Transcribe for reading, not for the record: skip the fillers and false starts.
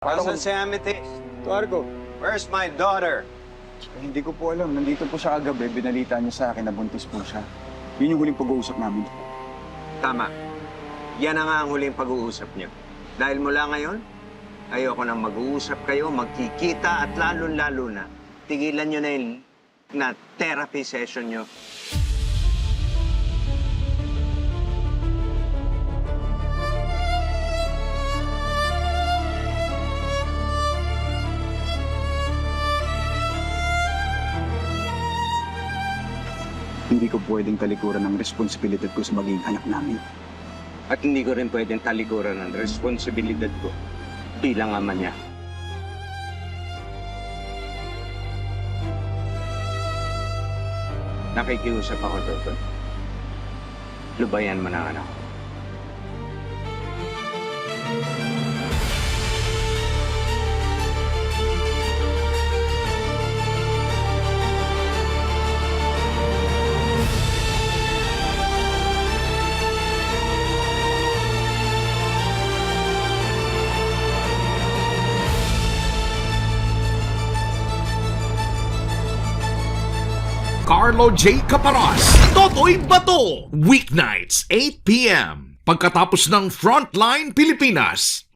Nasaan si Amethyst? Tuargo, Where's my daughter? hindi ko po alam. Nandito po siya kagabi. Binalita niya sa akin na buntis po siya. Yun yung huling pag-uusap namin. Tama. Yan na nga ang huling pag-uusap niyo. Dahil mula ngayon, ayoko nang mag-uusap kayo, magkikita at lalo-lalo na, tigilan niyo na yung na therapy session niyo. Hindi ko pwedeng talikuran ng responsibilidad ko sa magiging anak namin. At hindi ko rin pwedeng talikuran ng responsibilidad ko bilang ama niya. Nakikiusap ako, Toto. Lubayan mo na anak ko. Carlo J. Caparas, Totoy Bato, weeknights 8 p.m. pagkatapos ng Frontline Pilipinas.